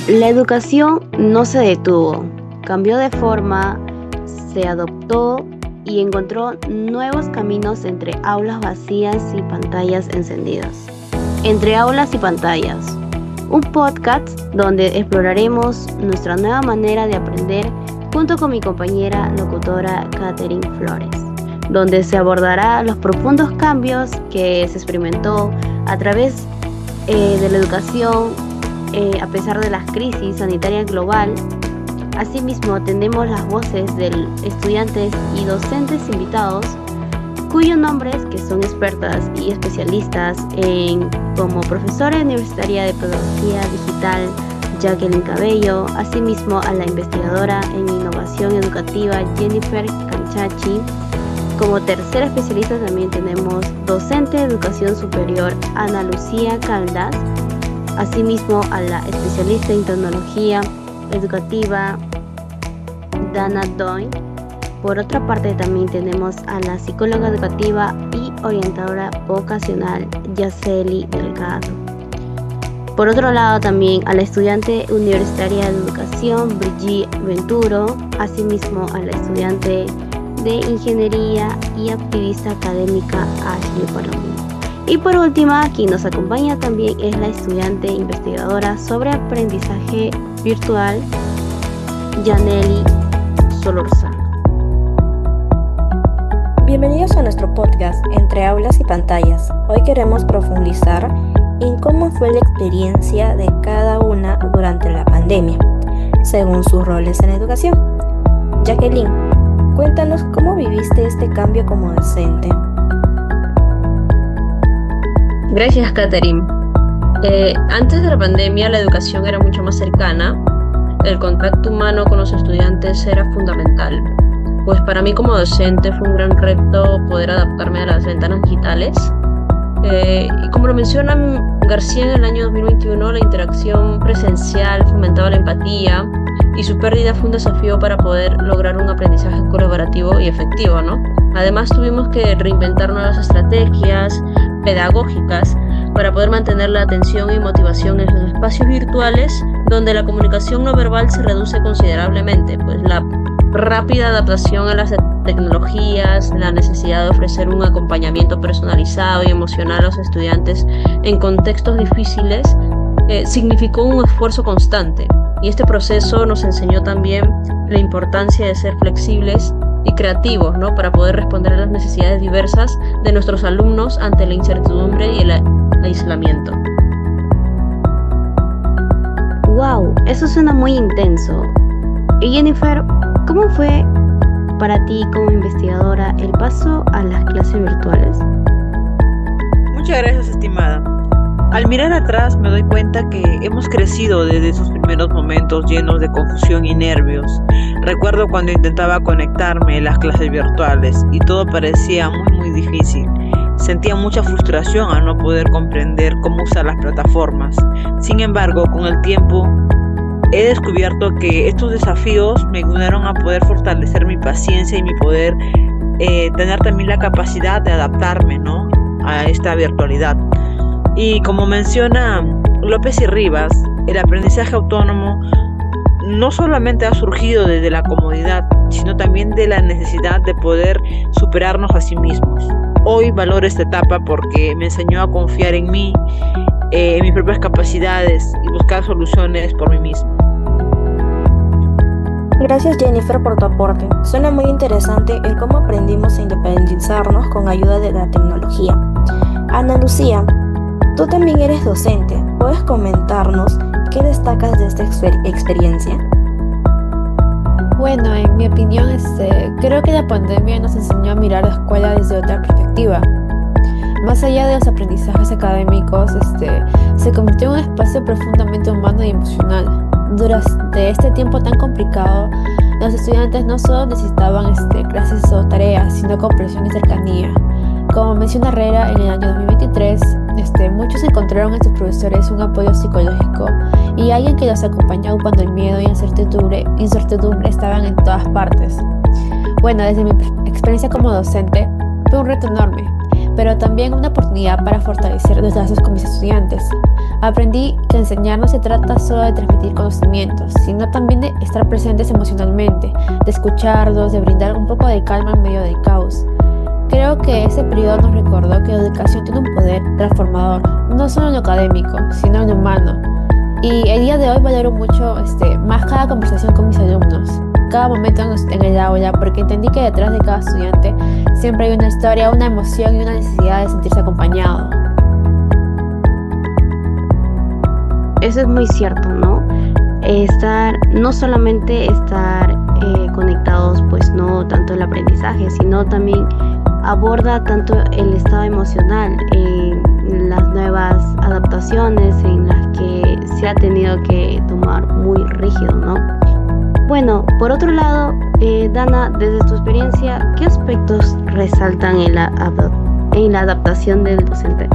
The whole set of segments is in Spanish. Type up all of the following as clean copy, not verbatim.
La educación no se detuvo, cambió de forma, se adoptó y encontró nuevos caminos entre aulas vacías y pantallas encendidas. Entre aulas y pantallas, un podcast donde exploraremos nuestra nueva manera de aprender junto con mi compañera locutora Catherine Flores, donde se abordará los profundos cambios que se experimentó a través de la educación a pesar de la crisis sanitaria global. Asimismo, tenemos las voces de estudiantes y docentes invitados, cuyos nombres que son expertas y especialistas como profesora universitaria de pedagogía digital Jacqueline Cabello, asimismo a la investigadora en innovación educativa Jennifer Canchachi. Como tercera especialista también tenemos docente de educación superior Ana Lucía Caldas, asimismo a la especialista en tecnología educativa Dana Doy. Por otra parte también tenemos a la psicóloga educativa y orientadora vocacional Yaceli Delgado. Por otro lado también a la estudiante universitaria de educación Brigitte Venturo, asimismo a la estudiante de ingeniería y activista académica Ashley Palomino. Y por último, quien nos acompaña también es la estudiante investigadora sobre aprendizaje virtual Yaneli Solorzano. Bienvenidos a nuestro podcast Entre Aulas y Pantallas. Hoy queremos profundizar en cómo fue la experiencia de cada una durante la pandemia, según sus roles en educación. Jacqueline, cuéntanos cómo viviste este cambio como docente. Gracias, Catherine. Antes de la pandemia, la educación era mucho más cercana. El contacto humano con los estudiantes era fundamental. Pues para mí como docente fue un gran reto poder adaptarme a las ventanas digitales. Y como lo menciona García, en el año 2021 la interacción presencial fomentaba la empatía y su pérdida fue un desafío para poder lograr un aprendizaje colaborativo y efectivo, ¿no? Además tuvimos que reinventar nuevas estrategias pedagógicas para poder mantener la atención y motivación en los espacios virtuales donde la comunicación no verbal se reduce considerablemente, pues la rápida adaptación a las tecnologías, la necesidad de ofrecer un acompañamiento personalizado y emocional a los estudiantes en contextos difíciles significó un esfuerzo constante. Y este proceso nos enseñó también la importancia de ser flexibles y creativos, ¿no? Para poder responder a las necesidades diversas de nuestros alumnos ante la incertidumbre y el aislamiento. ¡Wow! Eso suena muy intenso. Y Jennifer, ¿cómo fue para ti como investigadora el paso a las clases virtuales? Muchas gracias, estimada. Al mirar atrás me doy cuenta que hemos crecido desde esos primeros momentos llenos de confusión y nervios. Recuerdo cuando intentaba conectarme en las clases virtuales y todo parecía muy difícil. Sentía mucha frustración al no poder comprender cómo usar las plataformas. Sin embargo, con el tiempo he descubierto que estos desafíos me ayudaron a poder fortalecer mi paciencia y mi poder tener también la capacidad de adaptarme, ¿no?, a esta virtualidad. Y como menciona López y Rivas, el aprendizaje autónomo no solamente ha surgido desde la comodidad, sino también de la necesidad de poder superarnos a sí mismos. Hoy valoro esta etapa porque me enseñó a confiar en mí, en mis propias capacidades y buscar soluciones por mí mismo. Gracias, Jennifer, por tu aporte. Suena muy interesante el cómo aprendimos a independizarnos con ayuda de la tecnología. Ana Lucía, tú también eres docente. ¿Puedes comentarnos qué destacas de esta experiencia? Bueno, en mi opinión, creo que la pandemia nos enseñó a mirar la escuela desde otra perspectiva. Más allá de los aprendizajes académicos, se convirtió en un espacio profundamente humano y emocional. Durante este tiempo tan complicado, los estudiantes no solo necesitaban clases o tareas, sino comprensión y cercanía. Como menciona Herrera, en el año 2023, muchos encontraron en sus profesores un apoyo psicológico y alguien que los acompañaba cuando el miedo y incertidumbre estaban en todas partes. Bueno, desde mi experiencia como docente, fue un reto enorme, pero también una oportunidad para fortalecer los lazos con mis estudiantes. Aprendí que enseñar no se trata solo de transmitir conocimientos, sino también de estar presentes emocionalmente, de escucharlos, de brindar un poco de calma en medio del caos. Creo que ese periodo nos recordó que la educación tiene un poder transformador, no solo en lo académico, sino en lo humano. Y el día de hoy valoro mucho más cada conversación con mis alumnos, cada momento en el aula, porque entendí que detrás de cada estudiante siempre hay una historia, una emoción y una necesidad de sentirse acompañado. Eso es muy cierto, ¿no? No solamente estar conectados, pues no tanto el aprendizaje, sino también aborda tanto el estado emocional, las nuevas adaptaciones en las que se ha tenido que tomar muy rígido, ¿no? Bueno, por otro lado, Dana, desde tu experiencia, ¿qué aspectos resaltan en la adaptación del docente?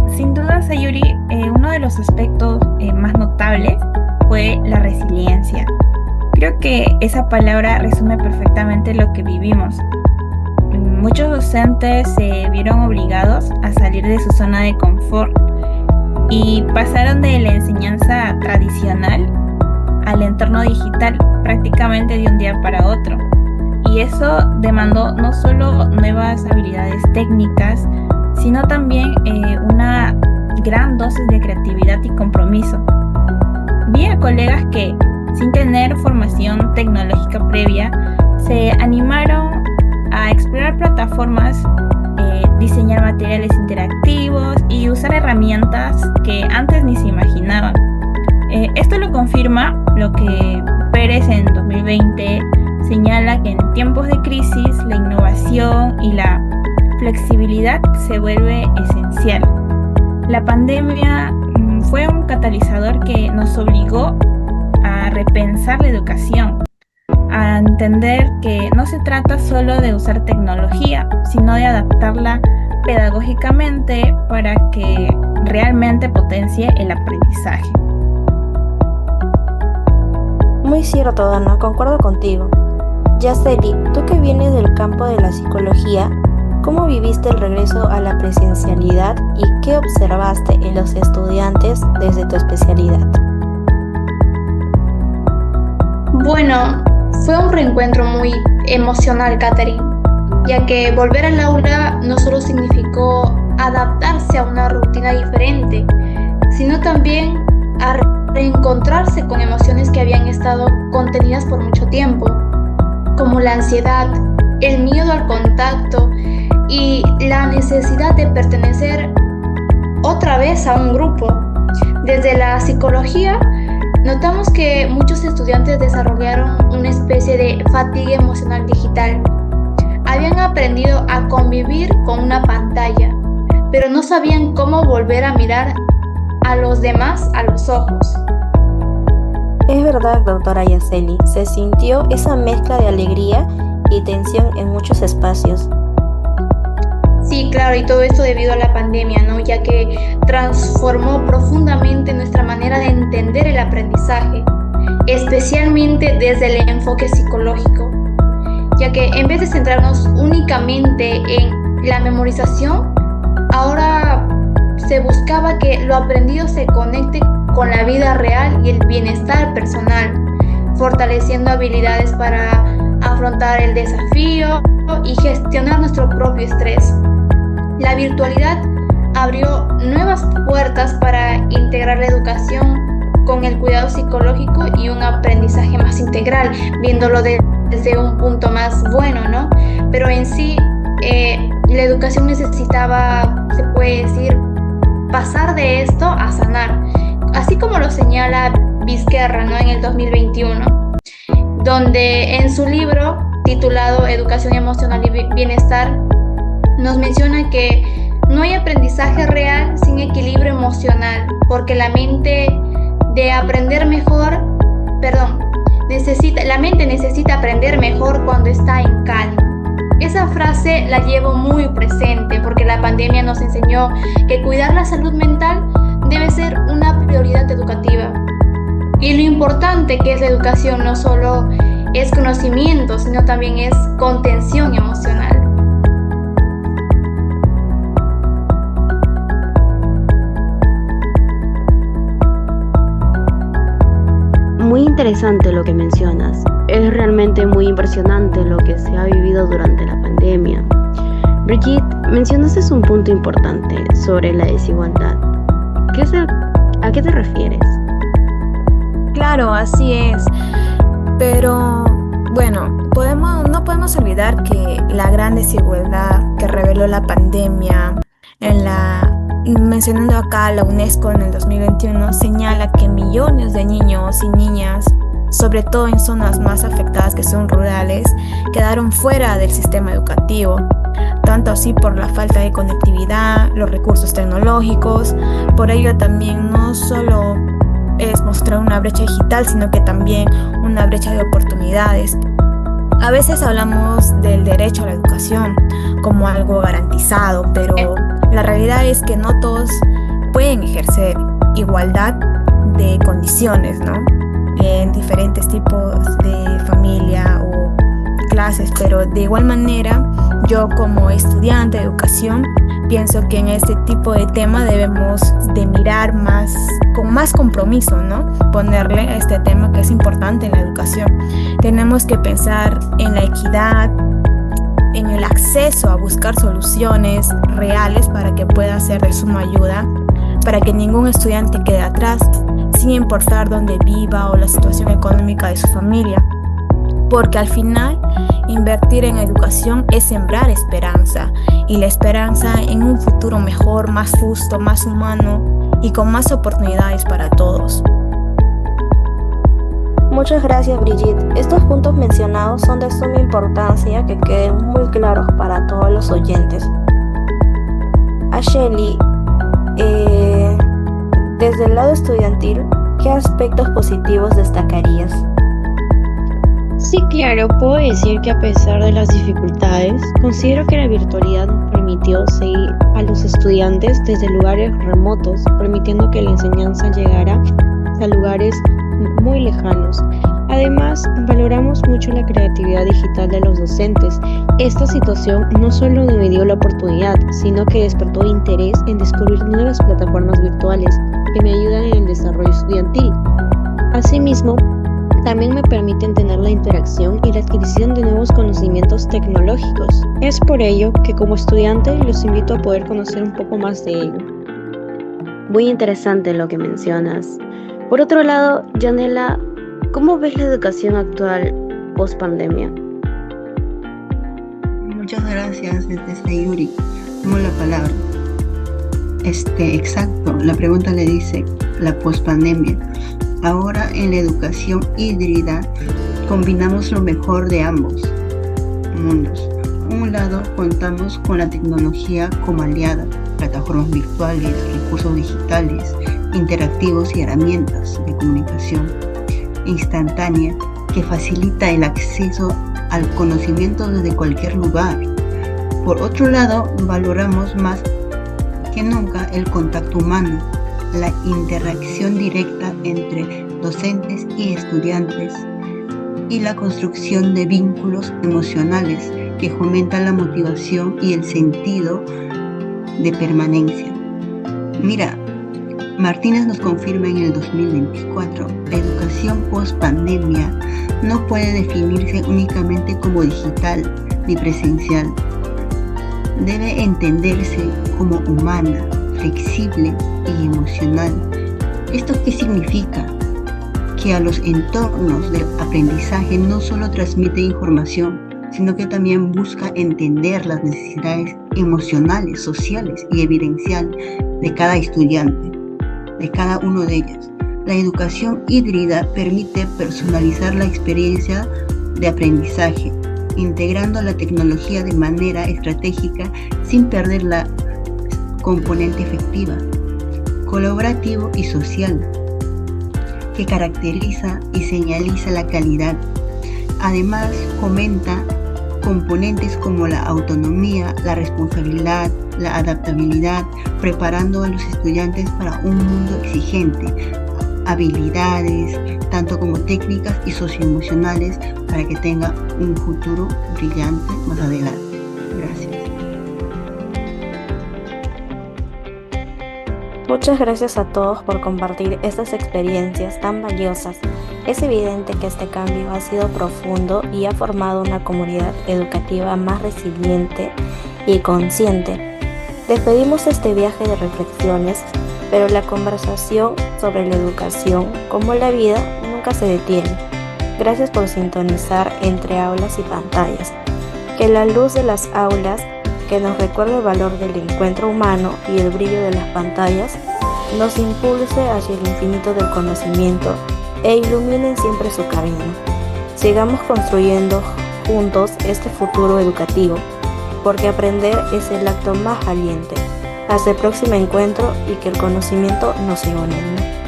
Sin duda, Sayuri, uno de los aspectos más notables fue la resiliencia. Creo que esa palabra resume perfectamente lo que vivimos. Muchos docentes se vieron obligados a salir de su zona de confort y pasaron de la enseñanza tradicional al entorno digital prácticamente de un día para otro. Y eso demandó no solo nuevas habilidades técnicas, sino también una gran dosis de creatividad y compromiso. Vi a colegas que, sin tener formación tecnológica previa, se animaron a explorar plataformas, diseñar materiales interactivos y usar herramientas que antes ni se imaginaban. Esto lo confirma lo que Pérez en 2020 señala, que en tiempos de crisis la innovación y la flexibilidad se vuelve esencial. La pandemia fue un catalizador que nos obligó a repensar la educación, a entender que no se trata solo de usar tecnología, sino de adaptarla pedagógicamente para que realmente potencie el aprendizaje. Muy cierto, Dana, concuerdo contigo. Yaceli, tú que vienes del campo de la psicología, ¿cómo viviste el regreso a la presencialidad y qué observaste en los estudiantes desde tu especialidad? Bueno, fue un reencuentro muy emocional, Catherine, ya que volver al aula no solo significó adaptarse a una rutina diferente, sino también a reencontrarse con emociones que habían estado contenidas por mucho tiempo, como la ansiedad, el miedo al contacto y la necesidad de pertenecer otra vez a un grupo. Desde la psicología, notamos que muchos estudiantes desarrollaron una especie de fatiga emocional digital. Habían aprendido a convivir con una pantalla, pero no sabían cómo volver a mirar a los demás a los ojos. Es verdad, doctora Yaceli, se sintió esa mezcla de alegría y tensión en muchos espacios. Sí, claro, y todo esto debido a la pandemia, ¿no? Ya que transformó profundamente nuestra manera de entender el aprendizaje, especialmente desde el enfoque psicológico, ya que en vez de centrarnos únicamente en la memorización, ahora se buscaba que lo aprendido se conecte con la vida real y el bienestar personal, fortaleciendo habilidades para afrontar el desafío y gestionar nuestro propio estrés. La virtualidad abrió nuevas puertas para integrar la educación con el cuidado psicológico y un aprendizaje más integral, viéndolo desde un punto más bueno, ¿no? Pero en sí, la educación necesitaba, se puede decir, pasar de esto a sanar, así como lo señala Vizquerra, ¿no? En el 2021, donde en su libro titulado Educación Emocional y Bienestar nos menciona que no hay aprendizaje real sin equilibrio emocional, porque la mente necesita aprender mejor cuando está en calma. Esa frase la llevo muy presente porque la pandemia nos enseñó que cuidar la salud mental debe ser una prioridad educativa. Y lo importante que es la educación no solo es conocimiento, sino también es contención emocional. interesante lo que mencionas. Es realmente muy impresionante lo que se ha vivido durante la pandemia. Brigitte, mencionaste un punto importante sobre la desigualdad. ¿A qué te refieres? Claro, así es. Pero bueno, no podemos olvidar que la gran desigualdad que reveló la pandemia, mencionando acá la UNESCO en el 2021, señala que millones de niños y niñas, sobre todo en zonas más afectadas que son rurales, quedaron fuera del sistema educativo, tanto así por la falta de conectividad, los recursos tecnológicos. Por ello también no solo es mostrar una brecha digital, sino que también una brecha de oportunidades. A veces hablamos del derecho a la educación como algo garantizado, pero la realidad es que no todos pueden ejercer igualdad de condiciones, ¿no? En diferentes tipos de familia o clases, pero de igual manera, yo como estudiante de educación pienso que en este tipo de tema debemos de mirar con más compromiso, ¿no? Ponerle a este tema que es importante en la educación. Tenemos que pensar en la equidad, en el acceso a buscar soluciones reales para que pueda ser de suma ayuda, para que ningún estudiante quede atrás, sin importar dónde viva o la situación económica de su familia. Porque al final, invertir en educación es sembrar esperanza, y la esperanza en un futuro mejor, más justo, más humano y con más oportunidades para todos. Muchas gracias, Brigitte. Estos puntos mencionados son de suma importancia que queden muy claros para todos los oyentes. Ashely, desde el lado estudiantil, ¿qué aspectos positivos destacarías? Sí, claro, puedo decir que a pesar de las dificultades, considero que la virtualidad nos permitió seguir a los estudiantes desde lugares remotos, permitiendo que la enseñanza llegara a lugares muy lejanos. Además, valoramos mucho la creatividad digital de los docentes. Esta situación no solo nos dio la oportunidad, sino que despertó interés en descubrir nuevas plataformas virtuales que me ayudan en el desarrollo estudiantil. Asimismo, también me permiten tener la interacción y la adquisición de nuevos conocimientos tecnológicos. Es por ello que como estudiante los invito a poder conocer un poco más de ello. Muy interesante lo que mencionas. Por otro lado, Yanela, ¿cómo ves la educación actual post pandemia? Muchas gracias, Sayuri. Tomo la palabra. Exacto, la pregunta le dice la pospandemia. Ahora en la educación híbrida combinamos lo mejor de ambos mundos. Por un lado, contamos con la tecnología como aliada, plataformas virtuales, recursos digitales, interactivos y herramientas de comunicación instantánea que facilita el acceso al conocimiento desde cualquier lugar. Por otro lado, valoramos más que nunca el contacto humano, la interacción directa entre docentes y estudiantes y la construcción de vínculos emocionales que fomentan la motivación y el sentido de permanencia. Mira, Martínez nos confirma en el 2024, la educación post-pandemia no puede definirse únicamente como digital ni presencial. Debe entenderse como humana, flexible y emocional. ¿Esto qué significa? Que a los entornos del aprendizaje no solo transmite información, sino que también busca entender las necesidades emocionales, sociales y evidencial de cada estudiante, de cada uno de ellos. La educación híbrida permite personalizar la experiencia de aprendizaje, integrando la tecnología de manera estratégica sin perder la componente efectiva, colaborativo y social, que caracteriza y señaliza la calidad. Además, fomenta componentes como la autonomía, la responsabilidad, la adaptabilidad, preparando a los estudiantes para un mundo exigente, habilidades, tanto como técnicas y socioemocionales, para que tenga un futuro brillante más adelante. Gracias. Muchas gracias a todos por compartir estas experiencias tan valiosas Es evidente que este cambio ha sido profundo y ha formado una comunidad educativa más resiliente y consciente. Despedimos este viaje de reflexiones, pero la conversación sobre la educación, como la vida, nunca se detiene. Gracias por sintonizar entre aulas y pantallas. Que la luz de las aulas, que nos recuerda el valor del encuentro humano y el brillo de las pantallas, nos impulse hacia el infinito del conocimiento e iluminen siempre su camino. Sigamos construyendo juntos este futuro educativo, porque aprender es el acto más valiente. Hasta el próximo encuentro y que el conocimiento nos siga uniendo.